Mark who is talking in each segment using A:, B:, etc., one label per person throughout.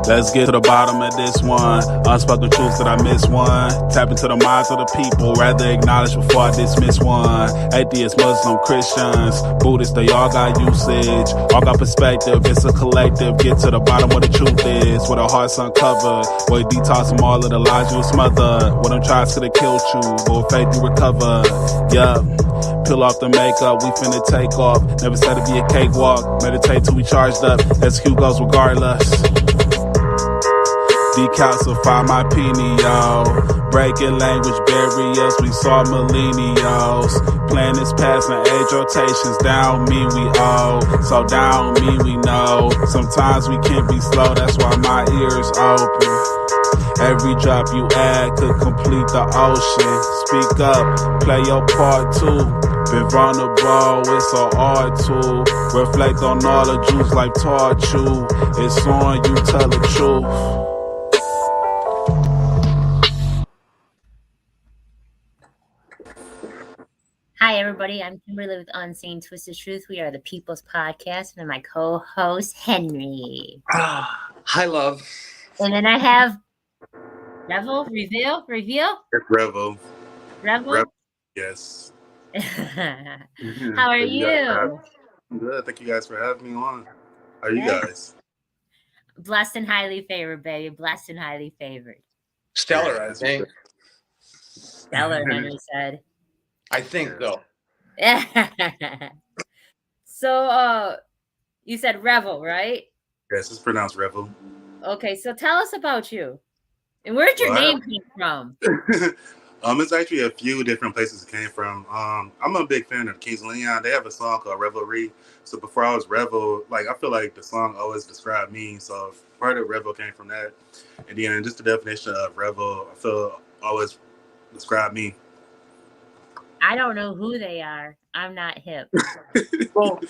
A: Let's get to the bottom of this one. Unspoken truths that I miss one. Tap into the minds of the people, rather acknowledge before I dismiss one. Atheists, Muslim, Christians, Buddhists, they all got usage. All got perspective, it's a collective. Get to the bottom where the truth is. Where the heart's uncovered. Where you detox from all of the lies you smothered. Where them tries could have killed you, but with faith you recover. Yup. Peel off the makeup, we finna take off. Never said it'd be a cakewalk. Meditate till we charged up. Execute goes regardless. Decalcify my pineal. Breaking language barriers, we saw millennials. Planets passing age rotations, down me we owe. So down me we know. Sometimes we can't be slow, that's why my ears open. Every drop you add could complete the ocean. Speak up, play your part too. Been vulnerable, it's so hard to reflect on all the Jews life taught you. It's on you, tell the truth.
B: Hi, everybody. I'm Kimberly with Unseen Twisted Truth. We are the People's Podcast, and my co-host, Henry.
C: Hi, love.
B: And then I have R3vel.
C: R3vel.
B: R3vel?
C: Yes.
B: How are you?
C: I'm good. Thank you guys for having me on. How are you guys?
B: Blessed and highly favored, baby. Blessed and highly favored.
D: Stellar, I think.
B: Stellar, Henry said.
D: I think, though.
B: So, you said R3vel, right?
C: Yes, it's pronounced R3vel.
B: Okay, so tell us about you. And where'd your name come from?
C: It's actually a few different places it came from. I'm a big fan of Kings of Leon. They have a song called Revelry. So before I was R3vel, like I feel like the song always described me. So part of R3vel came from that. And then just the definition of R3vel, I feel always described me.
B: I don't know who they are. I'm not hip.
D: Well,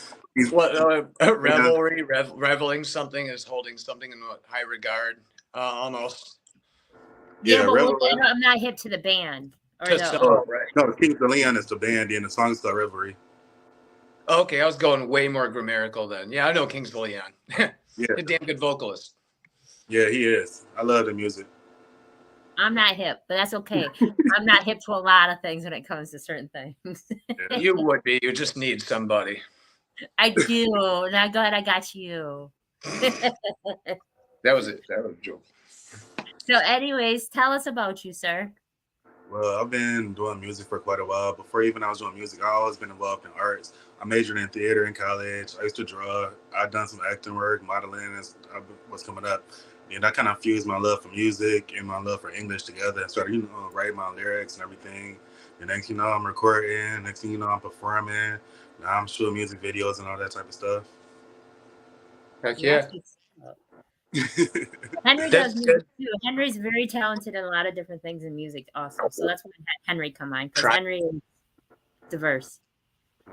D: revelry, reveling something is holding something in high regard, almost.
B: Yeah, but I'm not hip to the band.
D: Right.
C: No, Kings of Leon is the band, and the song is called Revelry.
D: Okay, I was going way more grammatical then. Yeah, I know Kings of Leon.
C: Yeah,
D: a damn good vocalist.
C: Yeah, he is. I love the music.
B: I'm not hip, but that's okay. I'm not hip to a lot of things when it comes to certain things.
D: Yeah. You would be. You just need somebody.
B: I do. Now go ahead. I got you.
D: That was it. That was a joke.
B: So anyways, tell us about you, sir.
C: Well, I've been doing music for quite a while. Before even I was doing music, I've always been involved in arts. I majored in theater in college. I used to draw. I've done some acting work, modeling as what's coming up. And I kind of fused my love for music and my love for English together and started, writing my lyrics and everything. And next thing you know, I'm recording. Next thing you know, I'm performing. Now I'm shooting music videos and all that type of stuff.
D: Heck yeah.
B: Henry does music too. Henry's very talented in a lot of different things in music also. So that's why I had Henry come on, because Henry is diverse.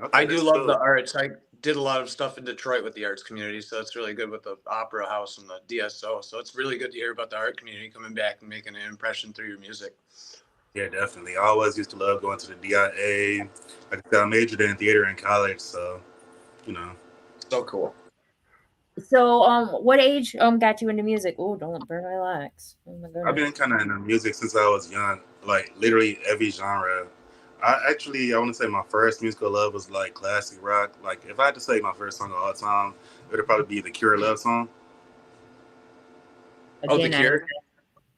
C: Okay,
D: I do love the arts. I did a lot of stuff in Detroit with the arts community, so it's really good with the Opera House and the DSO. So it's really good to hear about the art community coming back and making an impression through your music.
C: Yeah, definitely. I always used to love going to the DIA. Like I said, I majored in theater in college, so,
D: So cool.
B: So, what age got you into music? Oh, don't burn my locks. Oh my goodness.
C: I've been kind of into music since I was young, like literally every genre. I want to say my first musical love was like classic rock. Like if I had to say my first song of all time, it would probably be the Cure Love Song.
D: The Cure?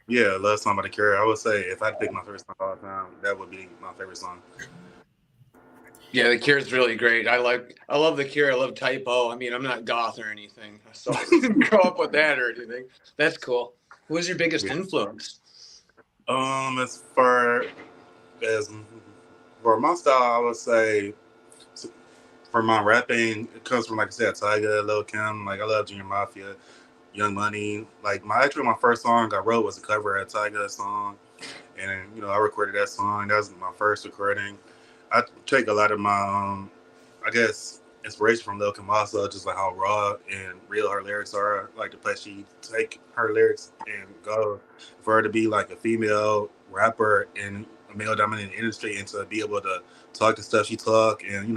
C: Yeah, Love Song by the Cure. I would say if I had to pick my first song of all time, that would be my favorite song.
D: Yeah, the Cure is really great. I love the Cure. I love Typo. I mean, I'm not goth or anything, so I didn't grow up with that or anything. That's cool. Who was your biggest influence?
C: As far as for my style, I would say for my rapping, it comes from, like I said, Tyga, Lil Kim. Like I love Junior Mafia, Young Money. Like my first song I wrote was a cover of a Tyga song, and I recorded that song. That was my first recording. I take a lot of my, inspiration from Lil Kim also, just like how raw and real her lyrics are. Like the place she take her lyrics and go for her to be like a female rapper in a male-dominated industry and to be able to talk the stuff she talk and,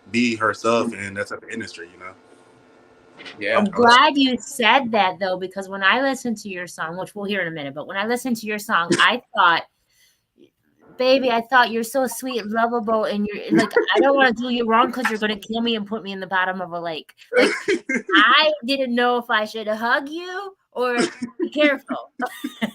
C: be herself in that type of industry,
D: Yeah.
B: I'm glad you said that though, because when I listened to your song, which we'll hear in a minute, but when I listened to your song, I thought, baby, I thought you're so sweet and lovable, and you're like, I don't want to do you wrong because you're gonna kill me and put me in the bottom of a lake. Like, I didn't know if I should hug you or be careful.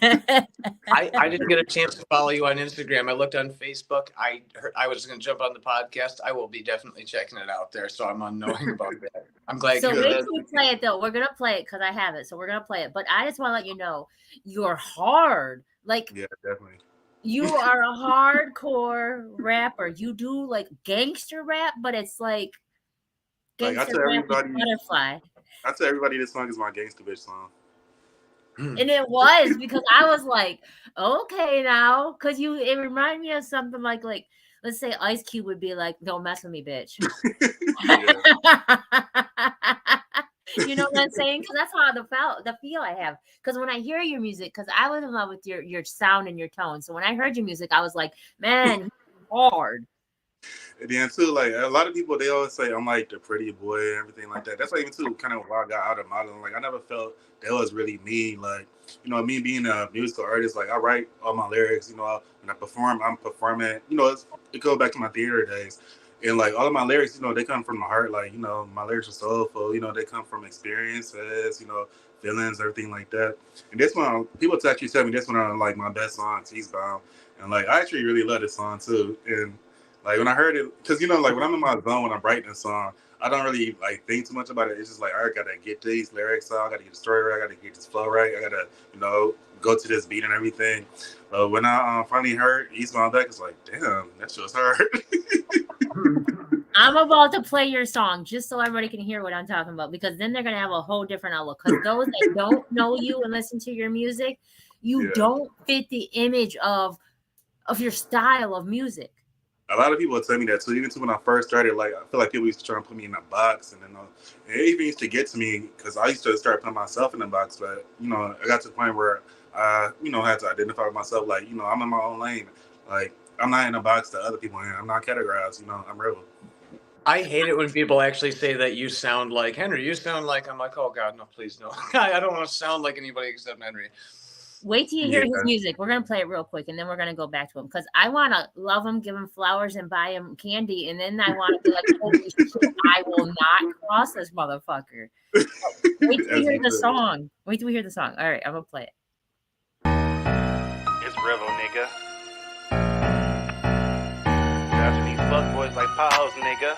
D: I didn't get a chance to follow you on Instagram. I looked on Facebook. I was going to jump on the podcast. I will be definitely checking it out there. So I'm unknowing about that. I'm glad.
B: So
D: you
B: wait till we play it though. We're gonna play it because I have it. So we're gonna play it. But I just want to let you know, you're hard. Like,
C: Yeah, definitely.
B: You are a hardcore rapper. You do like gangster rap, but it's like gangster rap with Butterfly.
C: I tell everybody this song is my gangster bitch song.
B: And it was because I was like, okay now, because it reminded me of something like let's say Ice Cube would be like, don't mess with me, bitch. You know what I'm saying? Because that's how the feel I have. Because when I hear your music, because I was in love with your sound and your tone. So when I heard your music, I was like, man, hard.
C: And then too, like a lot of people, they always say I'm like the pretty boy and everything like that. That's like even too kind of why I got out of modeling. Like I never felt that was really me. Like, you know, me being a musical artist, like I write all my lyrics. You know, when I perform, I'm performing. You know, it goes back to my theater days. And like all of my lyrics, you know, they come from my heart. Like, you know, my lyrics are soulful. You know, they come from experiences. You know, feelings, everything like that. And this one, people actually tell me this one are like my best songs, Eastbound. And like I actually really love this song too. And like when I heard it, because you know, like when I'm in my zone when I'm writing a song, I don't really like think too much about it. It's just like I gotta get these lyrics out, I gotta get the story right, I gotta get this flow right, I gotta, you know, go to this beat and everything. But when I finally heard Eastbound Back, it's like, damn, that shit's hard.
B: I'm about to play your song just so everybody can hear what I'm talking about, because then they're gonna have a whole different outlook. Because those that don't know you and listen to your music, you don't fit the image of your style of music.
C: A lot of people tell me that too. Even when I first started, like I feel like people used to try and put me in a box, and then it even used to get to me because I used to start putting myself in a box. But you know, I got to the point where I, you know, had to identify with myself. Like, you know, I'm in my own lane. Like I'm not in a box that other people are in. I'm not categorized. You know, I'm R3vel.
D: I hate it when people actually say that you sound like Henry. You sound like, I'm like, oh God, no, please no. I don't want to sound like anybody except Henry.
B: Wait till you hear his music. We're going to play it real quick, and then we're going to go back to him, because I want to love him, give him flowers, and buy him candy, and then I want to be like, holy shit, I will not cross this motherfucker. Wait till you hear the song. Wait till we hear the song. All right, I'm going to play it.
E: It's R3vel, nigga. After these fuckboys like Paos, nigga.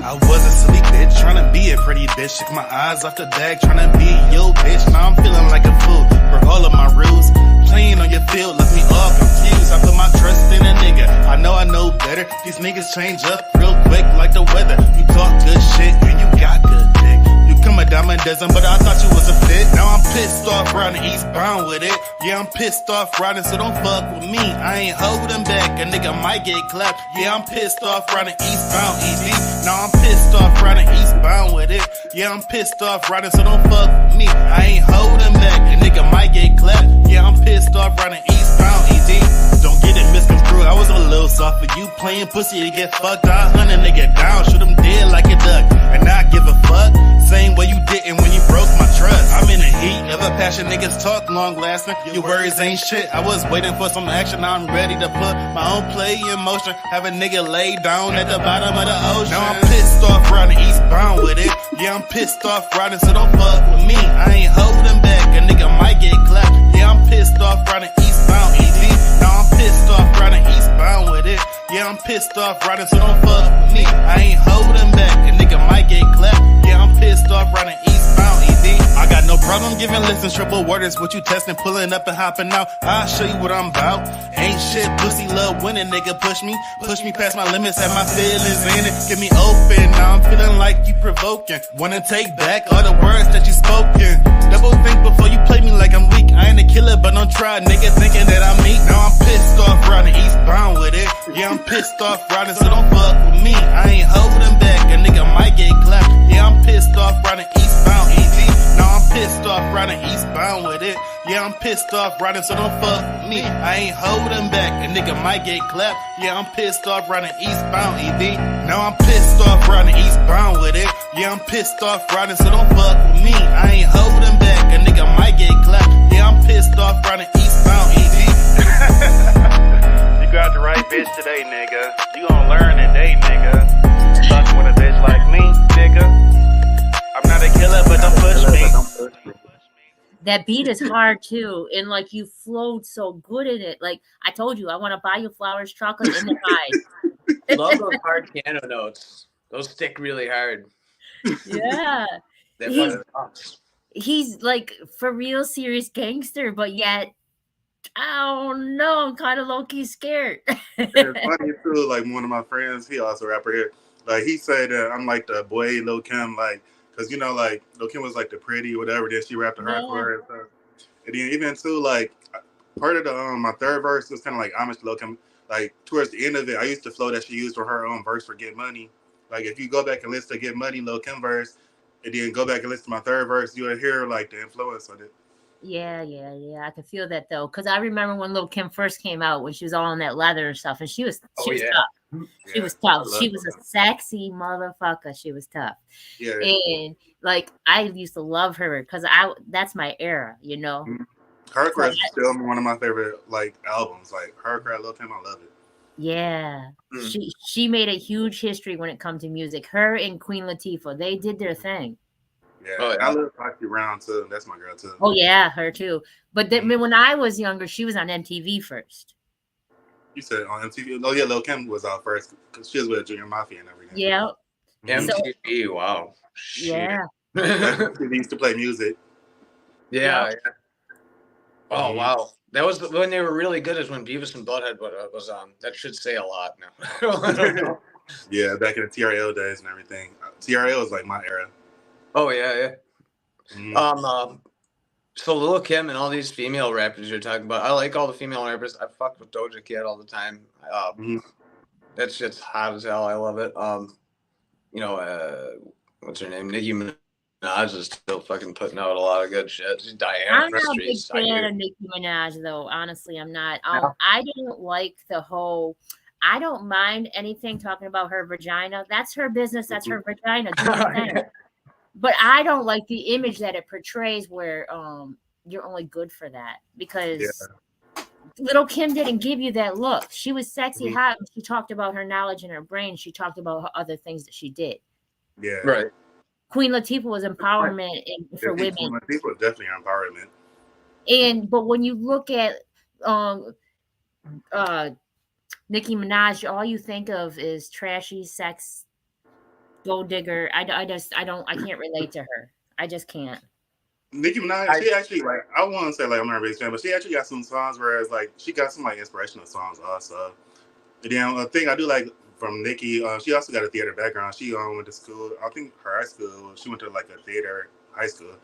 F: I wasn't sleep, bitch, tryna be a pretty bitch. Took my eyes off the bag, tryna be your bitch. Now I'm feeling like a fool for all of my rules. Playing on your field left me all confused. I put my trust in a nigga. I know better. These niggas change up real quick like the weather. You talk good shit and you got good dick. You come a dime a dozen, but I thought you was a fit. Now I'm pissed off riding eastbound with it. Yeah, I'm pissed off riding, so don't fuck with me. I ain't holding back, a nigga might get clapped. Yeah, I'm pissed off riding eastbound, ED. Now I'm pissed off riding eastbound with it. Yeah, I'm pissed off riding, so don't fuck with me. I ain't holding back, a nigga might get clapped. Yeah, I'm pissed off riding eastbound, ED. Don't get it misconstrued, I was a little soft for you. Playing pussy to get fucked. I hunt a nigga down, shoot him dead like a duck, and not give a fuck. Same way you didn't when you broke my trust. I'm in the heat of a passion, niggas talk long lasting. Your words ain't shit, I was waiting for some action. Now I'm ready to put my own play in motion. Have a nigga lay down at the bottom of the ocean. Now I'm pissed off riding eastbound with it. Yeah, I'm pissed off riding, so don't fuck with me. I ain't holding back, a nigga might get clapped. Yeah, I'm pissed off riding eastbound, ED. Now I'm pissed off riding eastbound with it. Yeah, I'm pissed off riding, so don't fuck with me. I ain't holding back, a nigga might get clapped. Yeah, I'm pissed off riding eastbound, ED. I got no problem giving lessons, triple worders. What you testing, pulling up and hopping out. I'll show you what I'm about. Ain't shit, pussy love winning, nigga. Push me past my limits, have my feelings in it. Get me open, now I'm feeling like you provoking. Wanna take back all the words that you spoken. Double think before you play me like I'm weak. I ain't a killer, but don't try, nigga, thinking that I'm meek. Now I'm pissed off riding eastbound with it. Yeah, I'm pissed off riding, so don't fuck with me. I ain't holding back, a nigga might get clapped. Yeah, I'm pissed off riding eastbound, ED. Now I'm pissed off riding eastbound with it. Yeah, I'm pissed off riding, so don't fuck with me. I ain't holding back, a nigga might get clapped. Yeah, I'm pissed off riding eastbound, ED. Now I'm pissed off riding eastbound with it. Yeah, I'm pissed off riding, so don't fuck with me. I ain't holding back, a nigga might get clapped. Yeah, I'm pissed off riding eastbound, ED.
E: You got the right bitch today, nigga. You gon' learn today, nigga. Fucking with a bitch like me, nigga. I'm not a killer, but don't push me.
B: That beat is hard too, and like you flowed so good in it. Like I told you, I want to buy you flowers, chocolate, and the pie.
D: Love those hard piano notes. Those stick really hard.
B: Yeah, he's like for real serious gangster, but yet I don't know. I'm kind of low key scared.
C: It's funny too. Like one of my friends, he also a rapper here. Like he said that I'm like the boy Lil Kim, like because you know like Lil Kim was like the pretty whatever. Then she rapped the hardcore and stuff. And then even too like part of the my third verse was kind of like homage to Lil Kim. Like towards the end of it, I used to flow that she used for her own verse for Get Money. Like if you go back and listen to Get Money, Lil Kim verse, and then go back and listen to my third verse, you'll hear like the influence of it.
B: Yeah. I can feel that though, because I remember when Lil Kim first came out, when she was all in that leather and stuff, and she was tough. She was tough. She was a sexy motherfucker. She was tough.
C: Yeah.
B: And like I used to love her because that's my era, you know.
C: Hardcore is still one of my favorite like albums. Like Hardcore, Lil Kim, I love it.
B: Yeah. She made a huge history when it comes to music. Her and Queen Latifah, they did their thing.
C: Yeah, I love Foxy Brown too. That's my girl too.
B: Oh yeah, her too. But then when I was younger, she was on MTV first.
C: You said on MTV? Oh yeah, Lil Kim was out first because she was with Junior Mafia and everything.
B: Yeah.
D: MTV, wow.
B: Yeah.
C: They used to play music.
D: Yeah. Oh wow, that was when they were really good. Is when Beavis and Butthead was on. That should say a lot now. I don't know.
C: Yeah, back in the TRL days and everything. TRL was like my era.
D: Oh yeah. So Lil Kim and all these female rappers you're talking about, I like all the female rappers. I fuck with Doja Cat all the time. That shit's hot as hell. I love it. You know, what's her name? Nicki Minaj is still fucking putting out a lot of good shit. She's Diana.
B: I'm not a big fan of Nicki Minaj though. Honestly, I'm not. I don't like the whole. I don't mind anything talking about her vagina. That's her business. That's her vagina. Do her thing. But I don't like the image that it portrays where you're only good for that because Little Kim didn't give you that look. She was sexy, hot. She talked about her knowledge and her brain. She talked about her other things that she did.
C: Yeah.
D: Right.
B: Queen Latifah was empowerment for women.
C: Queen Latifah was definitely empowerment.
B: But when you look at Nicki Minaj, all you think of is trashy sex, gold digger. I can't relate to her. I just can't.
C: Nicki Minaj, she actually like I won't say like I'm not a big fan, but she actually got some songs whereas like she got some like inspirational songs also. And then a thing I do like from Nicki, she also got a theater background. She went to school. I think her high school. She went to like a theater high school.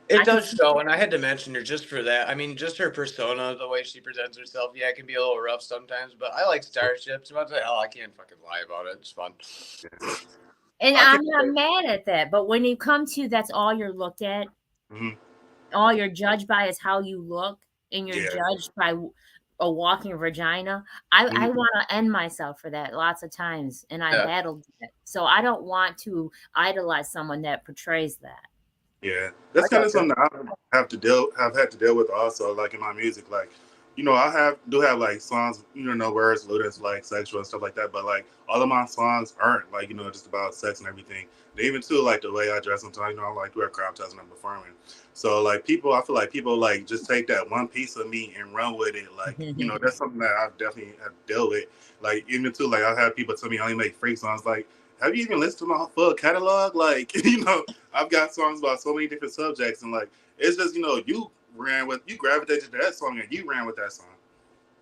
D: It does show, and I had to mention her just for that. I mean, just her persona, the way she presents herself, yeah, it can be a little rough sometimes, but I like Starships. What the hell? I can't fucking lie about it. It's fun.
B: And I'm not mad at that, but when you come to that's all you're looked at, all you're judged by is how you look, and you're judged by a walking vagina. I want to end myself for that lots of times, and I battled it. So I don't want to idolize someone that portrays that.
C: Yeah, that's kind of something that I have had to deal with also, like in my music. Like, you know, I do have like songs, you know, no words, alluding like sexual and stuff like that. But like all of my songs aren't like, you know, just about sex and everything. And even too, like the way I dress sometimes, you know, I like to wear crop tops when I'm performing. So like I feel like people like just take that one piece of me and run with it. Like, you know, that's something that I've definitely had to deal with. Like even too, like I have people tell me I only make freak songs. Like, have you even listened to my full catalog? Like, you know, I've got songs about so many different subjects, and like, it's just, you know, you gravitated to that song, and you ran with that song.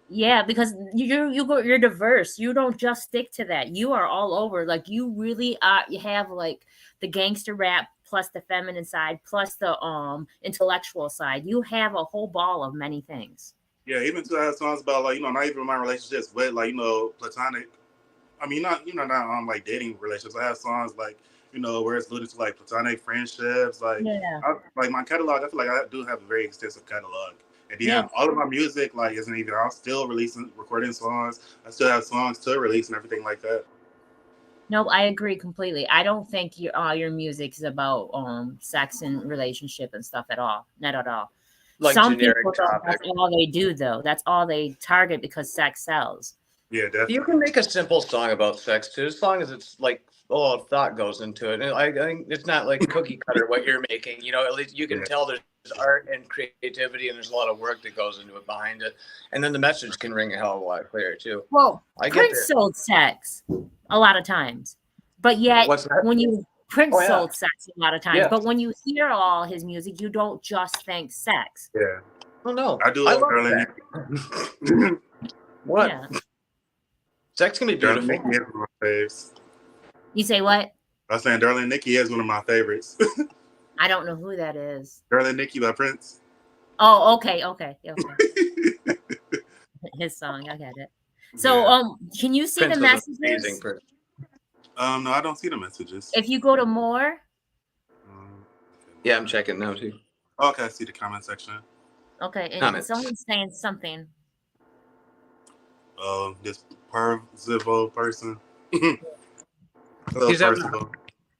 B: Yeah, because you're diverse. You don't just stick to that. You are all over. Like, you really are. You have like the gangster rap plus the feminine side plus the intellectual side. You have a whole ball of many things.
C: Yeah, even to have songs about like, you know, not even my relationships, but like, you know, platonic. I mean, not like dating relationships. I have songs like, where it's alluded to like platonic friendships. Like,
B: Yeah.
C: like my catalog, I feel like I do have a very extensive catalog. And
B: Yeah.
C: then all of my music like isn't even. I'm still recording songs. I still have songs to release and everything like that.
B: No, I agree completely. I don't think all your music is about sex and relationship and stuff at all. Not at all.
D: Like
B: Some
D: generic
B: people though,
D: topic.
B: that's all they do though. That's all they target because sex sells.
C: Yeah, definitely.
D: You can make a simple song about sex too, as long as it's like a lot of thought goes into it. And I think it's not like cookie cutter what you're making. At least you can tell there's art and creativity, and there's a lot of work that goes into it behind it. And then the message can ring a hell of a lot clearer too.
B: Well, Prince sold sex a lot of times, but yet when you Prince sold sex a lot of times, but when you hear all his music, you don't just think sex.
C: Yeah.
D: Well, no,
C: I do love Darlene
D: Nikki. What?
B: Yeah.
D: Sex can be beautiful.
C: Darlene Nikki is one of my faves.
B: You say what?
C: I was saying Darlene Nikki is one of my favorites.
B: I don't know who that is.
C: Darlene Nikki by Prince.
B: Oh, okay. His song, I got it. So, can you see
D: Prince
B: the messages?
C: No, I don't see the messages.
B: If you go to more.
D: Yeah, I'm checking now too.
C: Okay, I see the comment section.
B: Okay, and someone's saying something.
C: This R3vel person.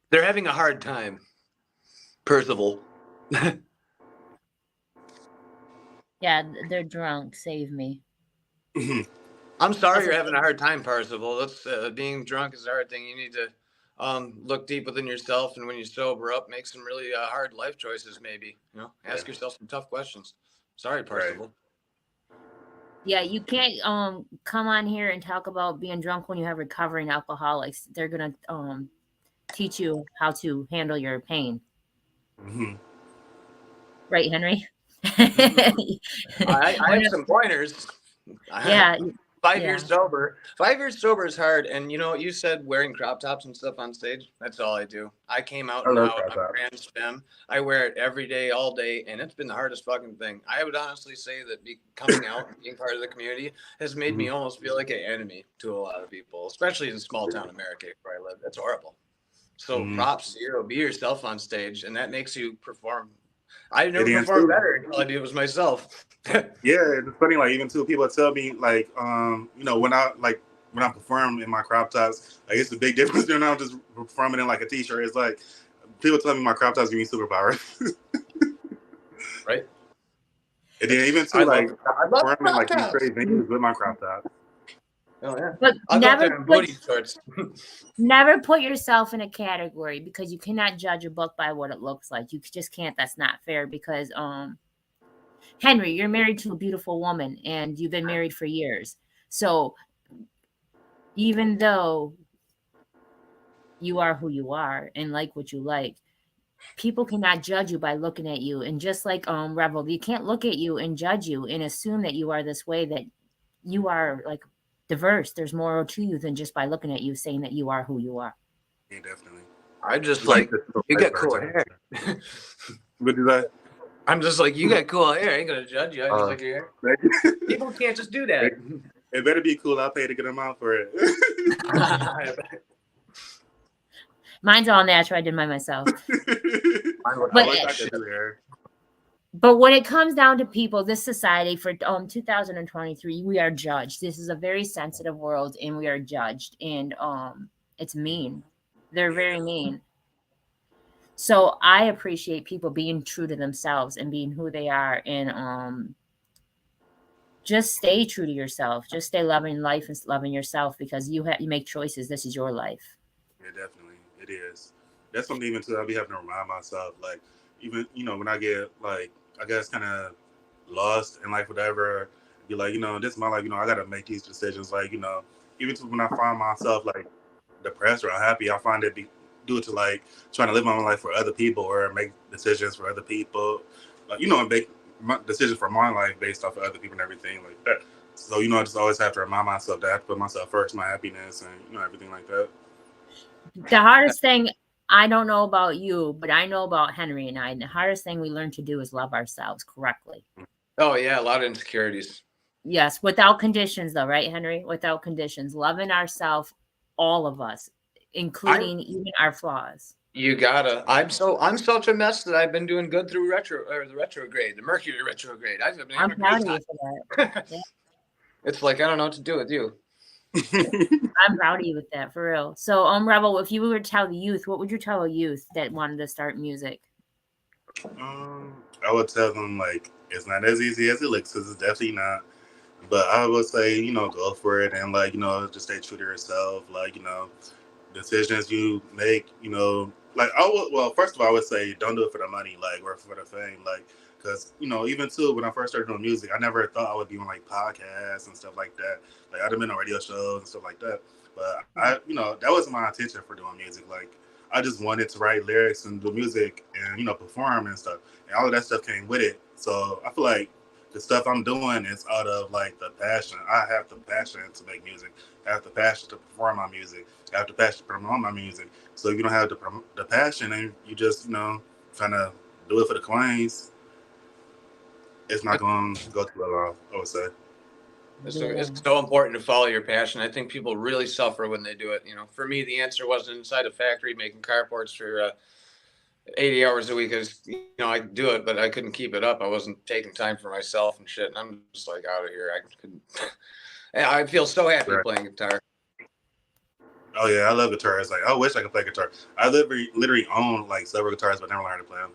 D: They're having a hard time. Percival.
B: Yeah, they're drunk. Save me.
D: I'm sorry you're having a hard time, Percival. That's being drunk is a hard thing. You need to look deep within yourself, and when you sober up, make some really hard life choices. Maybe ask yourself some tough questions. Sorry, Percival.
C: Right.
B: Yeah, you can't come on here and talk about being drunk when you have recovering alcoholics. They're gonna teach you how to handle your pain.
C: Mm-hmm.
B: Right, Henry?
D: I have some pointers.
B: Yeah.
D: 5 years sober. 5 years sober is hard. And you said wearing crop tops and stuff on stage. That's all I do. I came out now with my brand Spem. I wear it every day, all day, and it's been the hardest fucking thing. I would honestly say that coming out and being part of the community has made me almost feel like an enemy to a lot of people, especially in small town America where I live. That's horrible. So props to you. Be yourself on stage, and that makes you perform. I never performed better until I did it was myself.
C: Yeah, it's funny. Like even too, people tell me like, when I perform in my crop tops, like it's a big difference. When I'm just performing in like a t-shirt. It's like people tell me my crop tops give me superpowers.
D: Right.
C: And then even too, I performing like these crazy venues with my crop top.
D: Oh yeah.
B: But
D: never
B: put yourself in a category because you cannot judge a book by what it looks like. You just can't. That's not fair because Henry, you're married to a beautiful woman and you've been married for years. So even though you are who you are and like what you like, people cannot judge you by looking at you. And just like R3vel, you can't look at you and judge you and assume that you are this way, that you are like diverse. There's more to you than just by looking at you saying that you are who you are.
C: Yeah, definitely.
D: I just like you got cool hair.
C: What did I?
D: I'm just like, you got cool hair. I ain't gonna judge you. I just like your hair. People can't just do that.
C: It better be cool. I'll pay to get them out for it.
B: Mine's all natural. I did mine myself.
C: But
B: when it comes down to people, this society for 2023, we are judged. This is a very sensitive world, and we are judged. And it's mean. They're very mean. So I appreciate people being true to themselves and being who they are, and just stay true to yourself. Just stay loving life and loving yourself because you make choices. This is your life.
C: Yeah, definitely, it is. That's something even too. I'll be having to remind myself, like even when I get like I guess kind of lost in life, whatever. Be like, this is my life. I gotta make these decisions. Like even when I find myself like depressed or unhappy, I find it do it to like trying to live my own life for other people or make decisions for other people, like, and make decisions for my life based off of other people and everything like that. So, I just always have to remind myself that I have to put myself first, my happiness and, everything like that.
B: The hardest thing, I don't know about you, but I know about Henry and I, the hardest thing we learn to do is love ourselves correctly.
D: Oh yeah. A lot of insecurities.
B: Yes. Without conditions though, right, Henry? Without conditions, loving ourselves, all of us, including even our flaws.
D: You gotta. I'm such a mess that I've been doing good through the retrograde, the Mercury retrograde. I've been
B: I'm
D: having a
B: proud
D: great
B: of you
D: time.
B: for that. Yeah.
D: It's like I don't know what to do with you.
B: I'm proud of you with that, for real. So, Rebel, if you were to tell the youth, what would you tell a youth that wanted to start music?
C: I would tell them like it's not as easy as it looks, because it's definitely not. But I would say, go for it, and like, just stay true to yourself. Like, decisions you make, like well, first of all, I would say don't do it for the money, like, or for the fame, like, because even too, when I first started doing music, I never thought I would be on like podcasts and stuff like that. Like, I'd have been on radio shows and stuff like that. But that wasn't my intention for doing music. Like, I just wanted to write lyrics and do music and perform and stuff, and all of that stuff came with it. So I feel like the stuff I'm doing is out of like the passion. I have the passion to make music. I have the passion to perform my music. I have the passion to promote my music. So if you don't have the passion and you just kind of do it for the coins, it's not going to go too well, I would say.
D: It's so important to follow your passion. I think people really suffer when they do it. For me, the answer wasn't inside a factory making carports for 80 hours a week. I do it, but I couldn't keep it up. I wasn't taking time for myself and shit. And I'm just like out of here. I couldn't. I feel so happy playing guitar.
C: Oh yeah, I love guitars. Like, I wish I could play guitar. I literally own like several guitars, but never learned to play them.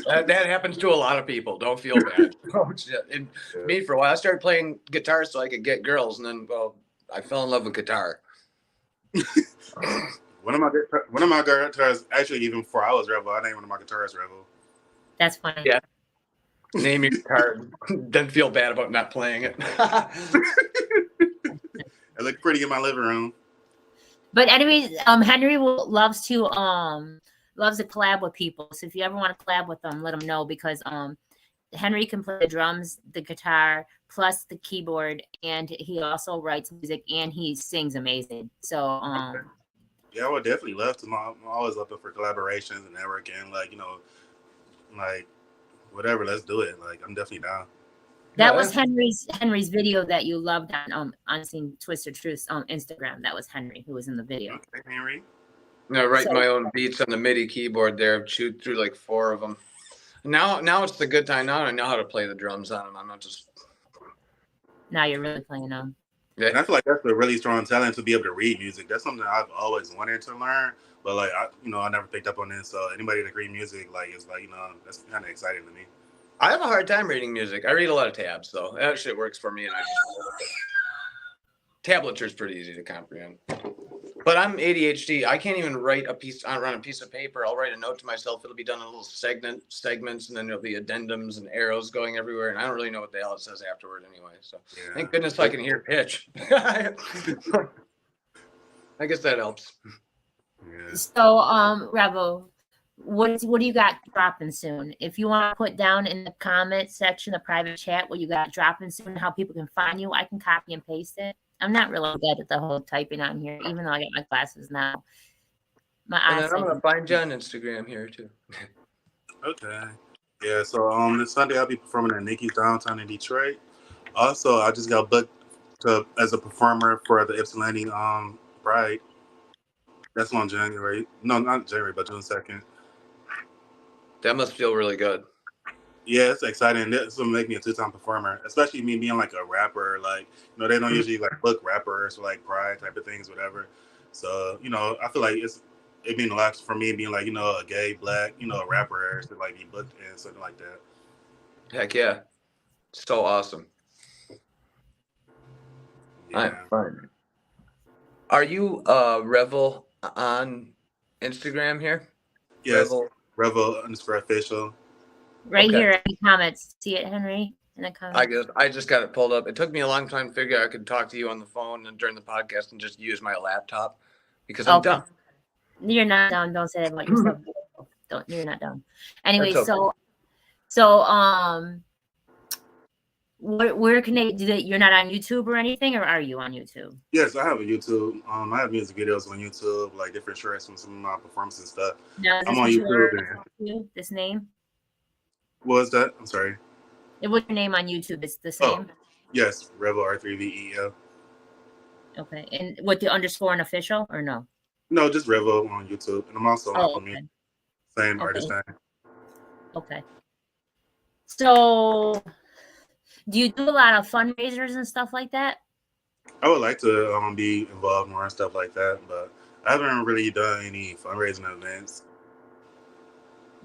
D: That happens to a lot of people. Don't feel bad. Oh, shit. And me, for a while, I started playing guitar so I could get girls, and then, I fell in love with guitar.
C: One of my guitars, actually, even before I was R3vel, I named one of my guitars R3vel.
B: That's funny.
D: Yeah. Name your guitar, then feel bad about not playing it.
C: It looked pretty in my living room.
B: But anyways, Henry loves to collab with people. So if you ever want to collab with them, let him know, because Henry can play the drums, the guitar, plus the keyboard, and he also writes music and he sings amazing. So
C: yeah, I would definitely love to. I'm always looking for collaborations and networking, like like whatever. Let's do it. Like, I'm definitely down.
B: That was Henry's video that you loved on Unseen Twisted Truths on Instagram. That was Henry who was in the video.
C: Okay, Henry.
D: I write my own beats on the MIDI keyboard there. Shoot through like 4 of them. Now it's the good time. Now I know how to play the drums on them. I'm not just.
B: Now you're really playing them.
C: Yeah, and I feel like that's a really strong talent, to be able to read music. That's something I've always wanted to learn, but like I never picked up on it. So anybody that read music, like, it's like that's kind of exciting to me.
D: I have a hard time reading music. I read a lot of tabs, though. That shit works for me, and tablature's pretty easy to comprehend. But I'm ADHD. I can't even write on a piece of paper. I'll write a note to myself. It'll be done in little segments, and then there'll be addendums and arrows going everywhere. And I don't really know what the hell it says afterward anyway. So thank goodness I can hear pitch. I guess that helps.
C: Yeah.
B: So, R3vel, what do you got dropping soon? If you want to put down in the comment section, the private chat, what you got dropping soon, how people can find you, I can copy and paste it. I'm not really good at the whole typing on here, even though I got my glasses now. My eyes.
D: I'm gonna find you on Instagram here too.
C: Okay. Yeah. So this Sunday I'll be performing at Nikki's downtown in Detroit. Also, I just got booked as a performer for the Ypsilanti Pride. That's on January. No, not January, but June 2nd.
D: That must feel really good.
C: Yeah, it's exciting. This will make me a 2-time performer, especially me being like a rapper. Like, they don't usually like book rappers for like Pride type of things, whatever. So, I feel like it means a lot for me being like, a gay, black, rapper to like be booked and something like that.
D: Heck yeah. So awesome.
C: Yeah.
D: I'm fine. Are you R3vel on Instagram here?
C: Yes, R3vel_official.
B: Right here in the comments. See it, Henry? In the comments.
D: I just got it pulled up. It took me a long time to figure out I could talk to you on the phone and during the podcast and just use my laptop because I'm dumb.
B: You're not dumb. Don't say that about yourself. You're not dumb. Anyway,
D: okay.
B: so where can they do that? You're not on YouTube or anything, or are you on YouTube?
C: Yes, I have a YouTube. I have music videos on YouTube, like different shorts from some of my performances and stuff.
B: No,
C: I'm on YouTube.
B: This name?
C: What was that? I'm sorry.
B: What's your name on YouTube? It's the same?
C: Oh, yes, R3vel, R3vel.
B: Okay. And with the underscore and official, or no?
C: No, just R3vel on YouTube, and I'm also on
B: Oh,
C: Apple Music.
B: okay.
C: Same artist
B: Okay.
C: name.
B: Okay. So, do you do a lot of fundraisers and stuff like that?
C: I would like to be involved more and stuff like that, but I haven't really done any fundraising events.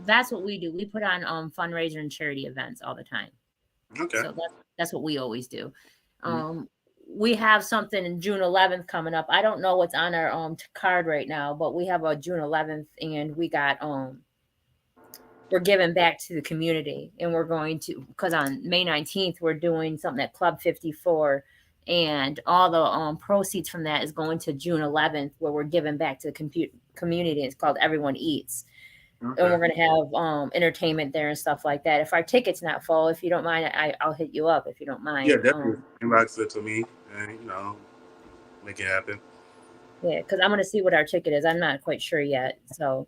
B: That's what we do. We put on fundraiser and charity events all the time.
C: Okay.
B: So that's what we always do.
C: Mhm.
B: We have something in June 11th coming up. I don't know what's on our card right now, but we have a June 11th, and we got we're giving back to the community, and we're going to, because on May 19th we're doing something at Club 54, and all the proceeds from that is going to June 11th, where we're giving back to the community. It's called Everyone Eats. And we're
C: Okay.
B: going to have entertainment there and stuff like that. If our ticket's not full, if you don't mind, I'll hit you up if you don't
C: Yeah,
B: mind.
C: definitely inbox it to me, and make it happen.
B: Yeah, because I'm going to see what our ticket is. I'm not quite sure yet. So,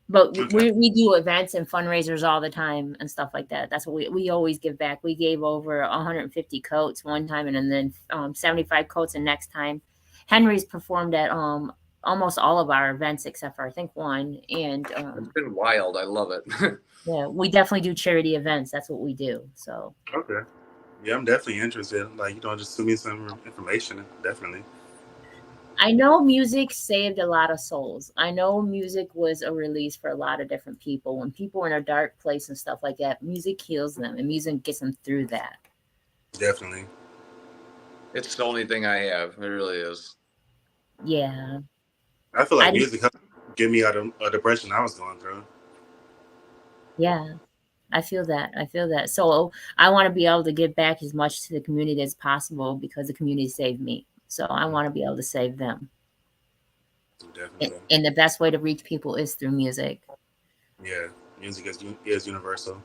B: but
C: Okay.
B: we do events and fundraisers all the time and stuff like that. That's what we always give back. We gave over 150 coats one time, and then 75 coats the next time. Henry's performed at almost all of our events except for I think one. And
D: It's been wild. I love it.
B: yeah, we definitely do charity events. That's what we do. So.
C: Okay. Yeah, I'm definitely interested. Like, just send me some information. Definitely.
B: I know music saved a lot of souls. I know music was a release for a lot of different people. When people are in a dark place and stuff like that, music heals them and music gets them through that.
C: Definitely.
D: It's the only thing I have. It really is.
B: Yeah.
C: I feel like music helped get me out of a depression I was going through.
B: Yeah. I feel that. So I want to be able to give back as much to the community as possible because the community saved me. So I want to be able to save them.
C: Definitely.
B: And the best way to reach people is through music.
C: Yeah. Music is universal.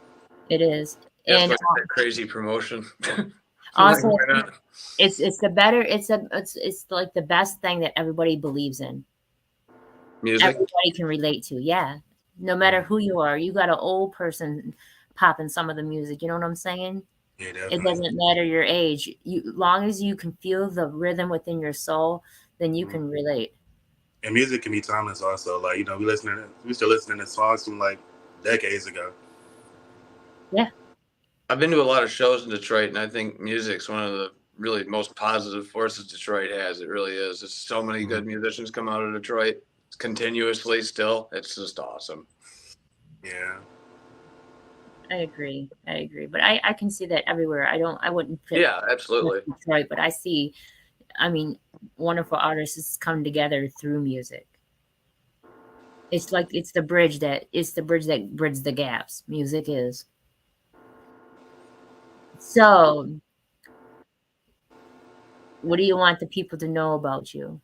B: It is.
D: Yeah,
B: And
D: it's like that crazy promotion.
B: also, it's the better. It's like the best thing that everybody believes in.
D: Music.
B: Everybody can relate to. Yeah, no matter who you are, you got an old person popping some of the music. You know what I'm saying?
C: Yeah,
B: It
C: definitely.
B: doesn't matter your age. Long as you can feel the rhythm within your soul, then you can relate.
C: And music can be timeless also. Like, we still listening to songs from like decades ago.
B: Yeah.
D: I've been to a lot of shows in Detroit, and I think music's one of the really most positive forces Detroit has. It really is. There's so many good musicians come out of Detroit continuously still. It's just awesome.
C: Yeah.
B: I agree. But I can see that everywhere. I wouldn't fit
D: Yeah, absolutely.
B: Detroit, but I see, wonderful artists come together through music. It's like it's the bridge that bridges the gaps. Music is. So, what do you want the people to know about you?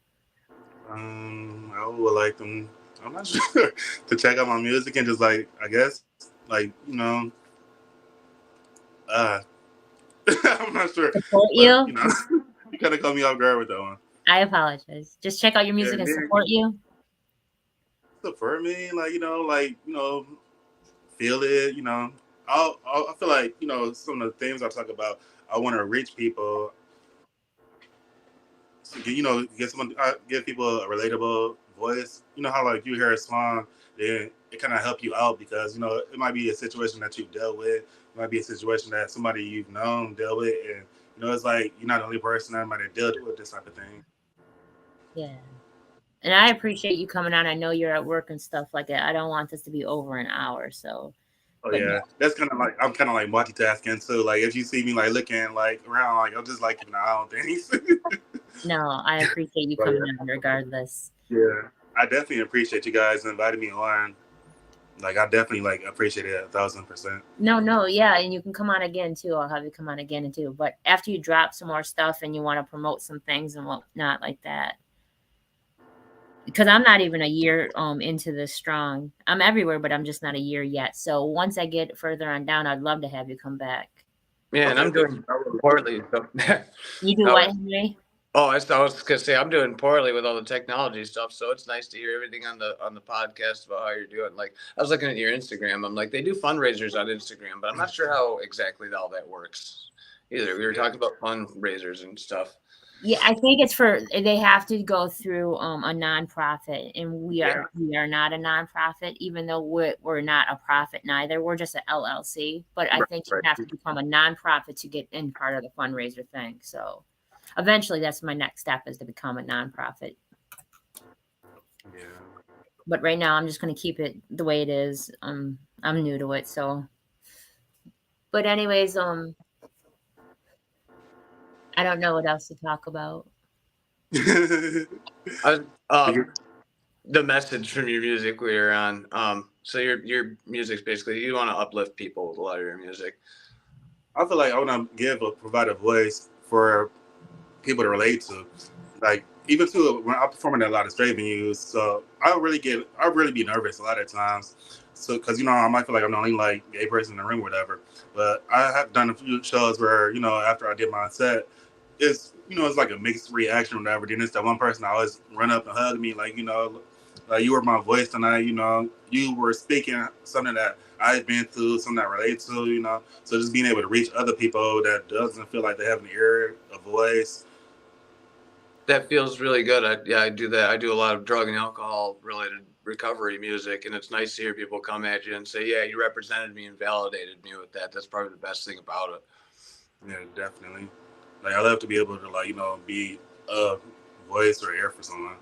C: I would like them. I'm not sure to check out my music and just like I guess like I'm not sure.
B: Support
C: But
B: you?
C: you kind of caught me off guard with that one.
B: I apologize. Just check out your music and support you.
C: Support me, feel it. I feel like some of the things I talk about. I want to reach people. Give people a relatable voice. You know how like you hear a song, then it kind of help you out because it might be a situation that you've dealt with. It might be a situation that somebody you've known dealt with, and it's like you're not the only person that might have dealt with this type of thing.
B: Yeah. And I appreciate you coming on. I know you're at work and stuff like that. I don't want this to be over an hour, so.
C: Oh yeah, that's kind of like I'm kind of like multitasking too. Like if you see me like looking like around, like I'm just like keeping an eye on things.
B: No, I appreciate you coming on regardless.
C: Yeah, I definitely appreciate you guys inviting me on. Like I definitely like appreciate it 1,000%.
B: No, yeah, and you can come on again too. I'll have you come on again too. But after you drop some more stuff and you want to promote some things and whatnot like that. Because I'm not even a year into this strong. I'm everywhere, but I'm just not a year yet. So once I get further on down, I'd love to have you come back.
D: Yeah, and I'm doing poorly. So.
B: You do what, Henry?
D: Oh, I was gonna say I'm doing poorly with all the technology stuff, so it's nice to hear everything on the podcast about how you're doing. Like I was looking at your Instagram, I'm like they do fundraisers on Instagram, but I'm not sure how exactly all that works either. We were talking about fundraisers and stuff.
B: Yeah, I think it's they have to go through a nonprofit, and we are not a nonprofit, even though we're not a profit neither. We're just an LLC. But I think you have to become a nonprofit to get in part of the fundraiser thing. So eventually, that's my next step, is to become a nonprofit.
C: Yeah.
B: But right now, I'm just going to keep it the way it is. I'm new to it, so. But anyways, I don't know what else to talk about.
D: The message from your music we were on. So your music's basically, you want to uplift people with a lot of your music.
C: I feel like I want to provide a voice for people to relate to. Like, even too, when I'm performing at a lot of straight venues, so I really be nervous a lot of times. So, because, I might feel like I'm the only, like, gay person in the room or whatever. But I have done a few shows where, after I did my set, it's like a mixed reaction or whatever. Then it's that one person that always run up and hug me, like, like, you were my voice tonight, you were speaking something that I've been through, something that relates to. So just being able to reach other people that doesn't feel like they have an ear, a voice.
D: That feels really good. I do that. I do a lot of drug and alcohol related recovery music, and it's nice to hear people come at you and say, yeah, you represented me and validated me with that. That's probably the best thing about it.
C: Yeah, definitely. Like, I love to be able to, like, be a voice or ear for someone.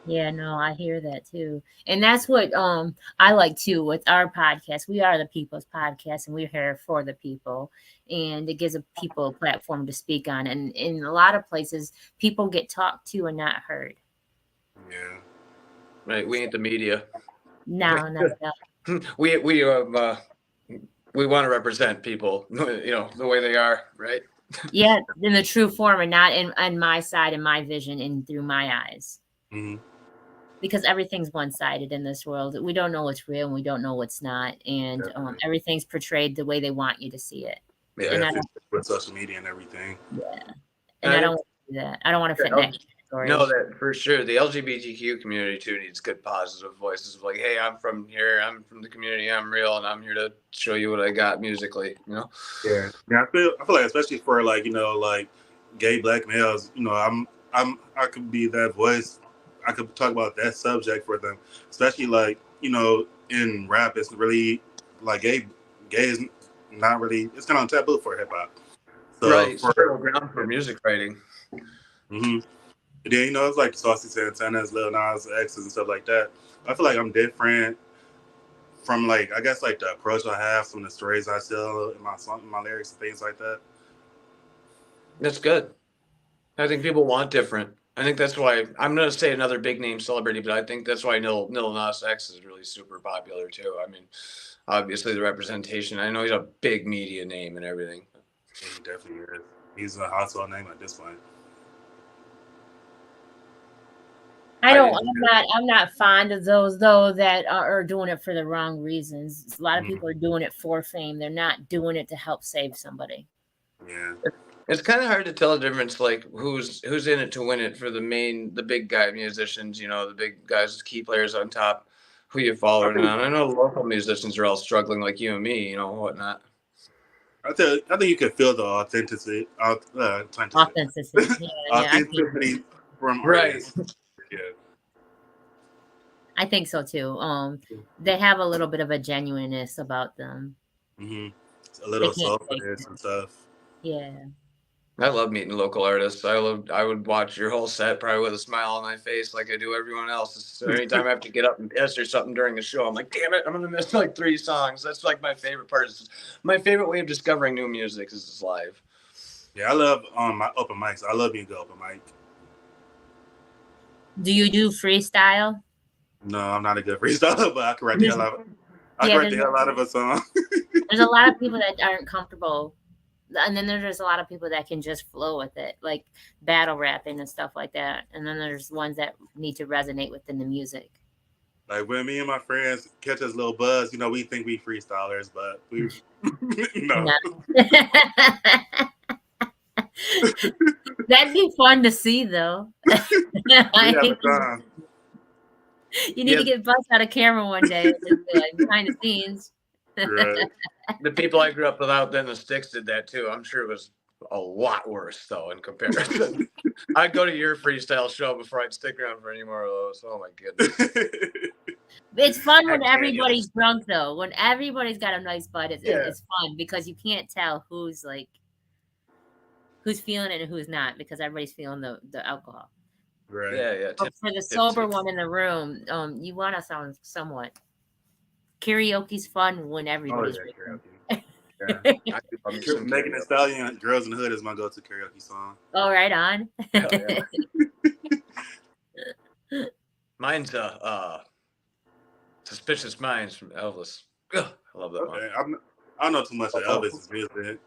B: Yeah, no, I hear that too. And that's what I like too with our podcast. We are the people's podcast, and we're here for the people. And it gives people a platform to speak on. And in a lot of places, people get talked to and not heard.
C: Yeah.
D: Right. We ain't the media.
B: No, not at all.
D: We want to represent people, the way they are, right?
B: Yeah, in the true form, and not on my side and my vision and through my eyes.
C: Mm-hmm.
B: Because everything's one-sided in this world. We don't know what's real and we don't know what's not. And everything's portrayed the way they want you to see it.
C: Yeah,
B: and
C: with social media and everything.
B: Yeah. And I don't want to do that. I don't want to fit in that category.
D: No, that for sure. The LGBTQ community too needs good positive voices of like, hey, I'm from here, I'm from the community, I'm real, and I'm here to show you what I got musically,
C: Yeah. I feel like, especially for like, like gay black males, I could be that voice. I could talk about that subject for them, especially like, in rap, it's really like gay is not really, it's kind of taboo for hip hop.
D: So right, fertile ground for music writing.
C: Mm-hmm. And then, it's like Saucy Santana's, Lil Nas X's and stuff like that. I feel like I'm different from, like, I guess, like, the approach I have, from the stories I tell in my lyrics and things like that.
D: That's good. I think people want different. I think that's why I'm going to say another big name celebrity, but I think that's why Lil Nas X is really super popular too. I mean, obviously the representation. I know he's a big media name and everything.
C: Yeah, he definitely is. He's a household name at this point.
B: I'm not fond of those though that are doing it for the wrong reasons. A lot of people are doing it for fame. They're not doing it to help save somebody.
C: Yeah.
D: It's kind of hard to tell the difference, like who's in it to win it for the big guy musicians, the big guys, key players on top, who you follow. And I know local musicians are all struggling like you and me, whatnot.
C: I think you can feel the authenticity.
B: Authenticity.
C: Authenticity from
D: artists.
C: Right. Yeah.
B: I think so too. They have a little bit of a genuineness about them.
C: Mm-hmm. A little softness and stuff.
B: Yeah.
D: I love meeting local artists. I would watch your whole set probably with a smile on my face like I do everyone else. So anytime I have to get up and piss or something during the show, I'm like, damn it, I'm going to miss like 3 songs. That's like my favorite part. My favorite way of discovering new music is live.
C: Yeah, I love my open mics. I love being the open mic.
B: Do you do freestyle?
C: No, I'm not a good freestyler, but I can write the hell out of a song.
B: There's a lot of people that aren't comfortable. And then there's a lot of people that can just flow with it, like battle rapping and stuff like that. And then there's ones that need to resonate within the music.
C: Like when me and my friends catch us little buzz, we think we freestylers, but we no.
B: That'd be fun to see, though. You need to get bust out of camera one day, and just be like behind the scenes.
C: Right.
D: The people I grew up without then the Sticks did that too. I'm sure it was a lot worse though in comparison. I'd go to your freestyle show before I'd stick around for any more of those. Oh my goodness.
B: It's fun when
D: I can't
B: everybody's
D: use-
B: drunk, though. When everybody's got a nice butt, it's
D: Yeah.
B: fun because you can't tell who's feeling it and who's not because everybody's feeling the alcohol.
C: Right.
D: Yeah.
B: But for the sober one in the room, you want to sound somewhat. Karaoke's fun when everybody's drinking.
C: Yeah. Megan Thee Stallion, "Girls in the Hood" is my go-to karaoke song.
B: Oh, right on.
D: Yeah. Mine's "Suspicious Minds" from Elvis. Ugh, I love that one.
C: I don't know too much of Elvis's music.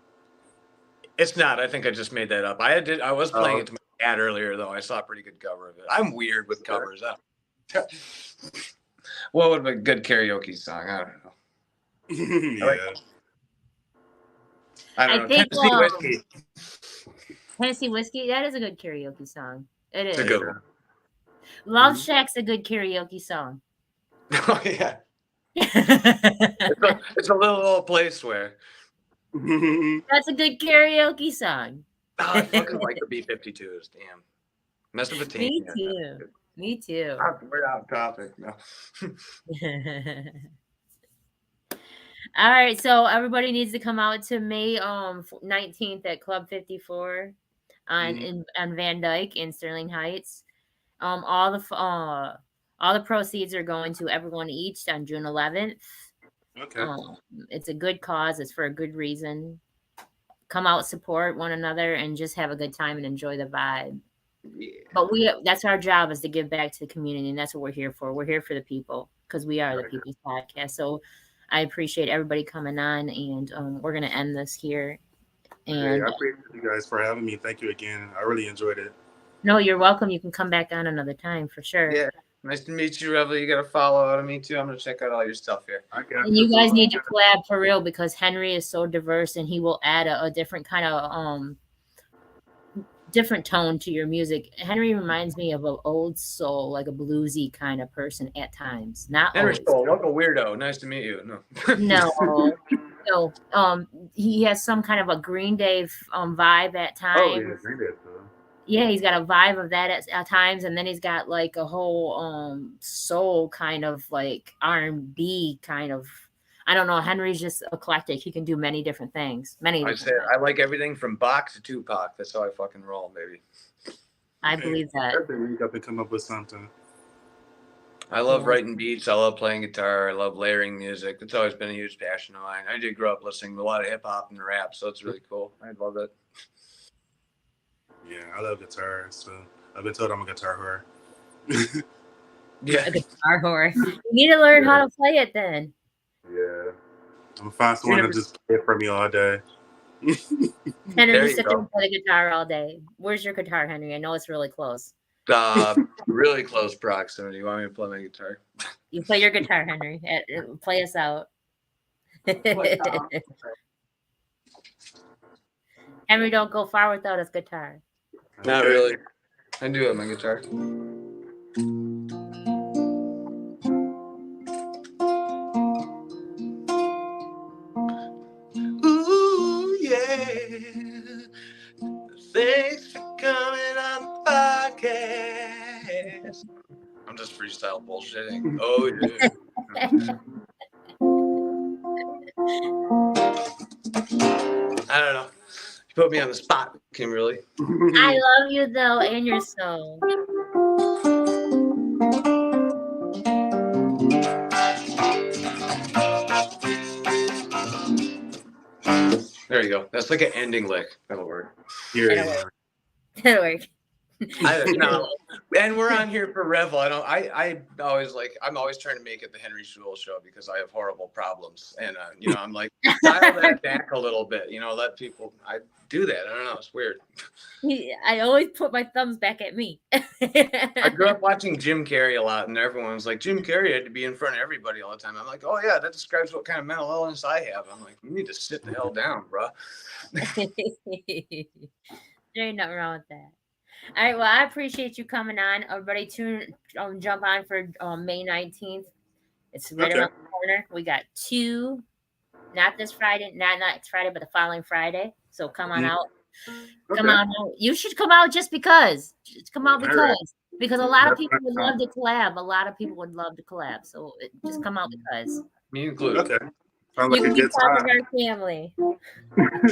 D: It's not. I think I just made that up. I was playing it to my dad earlier, though. I saw a pretty good cover of it. I'm weird with covers. What would be a good karaoke song? I don't know.
C: Yeah.
D: I don't know.
B: think,
D: Tennessee Whiskey.
B: Tennessee Whiskey, that is a good karaoke song. It is.
D: It's a good one.
B: Love Shack's a good karaoke song.
D: Oh, yeah. It's a little old place where.
B: That's a good karaoke song.
D: Oh, I fucking like the B-52s. Damn. Mesopotamia.
B: Me too. Me too.
D: We're off topic. No.
B: All right, so everybody needs to come out to May 19th at Club 54 on Van Dyke in Sterling Heights. All the proceeds are going to Everyone Eats on June 11th.
C: Okay.
B: It's a good cause. It's for a good reason. Come out, support one another, and just have a good time and enjoy the vibe.
D: Yeah.
B: But that's our job, is to give back to the community, and that's what we're here for. We're here for the people because we are the People's Podcast. So I appreciate everybody coming on, and we're going to end this here. And
C: I appreciate you guys for having me. Thank you again. I really enjoyed it.
B: No, you're welcome. You can come back on another time for sure.
D: Yeah. Nice to meet you, R3vel. You got to follow out of me too. I'm going to check out all your stuff here.
B: And you guys need to collab for real because Henry is so diverse and he will add a different kind of different tone to your music. Henry reminds me of an old soul, like a bluesy kind of person at times. Not
D: Henry
B: always.
D: Soul, local weirdo. Nice to meet you.
B: No. He has some kind of a Green Day vibe at times.
C: Oh, yeah, Green Day.
B: Yeah, he's got a vibe of that at times, and then he's got like a whole soul kind of like R&B kind of. I don't know. Henry's just eclectic. He can do many different things.
D: I like everything from Bach to Tupac. That's how I fucking roll, baby.
B: I believe that.
C: Every week I can come up with something.
D: I love writing beats. I love playing guitar. I love layering music. It's always been a huge passion of mine. I did grow up listening to a lot of hip hop and rap, so it's really cool. I love it.
C: Yeah, I love guitar, so I've been told I'm a guitar whore.
B: Yeah, a guitar whore. You need to learn how to play it then.
C: Yeah, I'm gonna find someone to just play it for me all day.
B: Henry, you sit there and play the guitar all day. Where's your guitar, Henry? I know it's really close.
D: Really close proximity. You want me to play my guitar?
B: You play your guitar, Henry. Play us out. Henry, don't go far without his guitar.
D: Not really. I do have my guitar. Ooh, yeah. Thanks for coming on the podcast. I'm just freestyle bullshitting. Oh, yeah. I don't know. You put me on the spot, Kimberly.
B: I love you, though, and your soul.
D: There you go. That's like an ending lick. That'll work.
B: That'll work.
D: I don't know. And we're on here for R3vel. I'm always trying to make it the Henry Schul show because I have horrible problems. And, I'm like, dial that back a little bit, let people, I do that. I don't know. It's weird.
B: I always put my thumbs back at me.
D: I grew up watching Jim Carrey a lot, and everyone was like, Jim Carrey had to be in front of everybody all the time. I'm like, oh, yeah, that describes what kind of mental illness I have. I'm like, you need to sit the hell down, bro.
B: There ain't nothing wrong with that. All right, well, I appreciate you coming on. Everybody jump on for May 19th. It's right around the corner. We got 2, not this Friday, not next Friday, but the following Friday. So come on out. Come on out. You should come out just because. Just come out because a lot of people would love to collab. A lot of people would love to collab. So just come out because.
D: Me included.
C: Okay. Sounds like
B: You
C: a
B: can be
C: good
B: part
C: time.
B: of our family.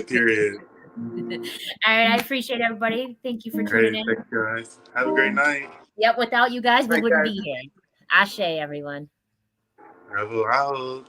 C: Period.
B: All right, I appreciate everybody. Thank you for tuning in.
C: Thank you guys. Have a great night.
B: Yep, without you guys, we
D: Great
B: wouldn't
D: guys.
B: be here. Ashe, everyone.
C: R3vel out.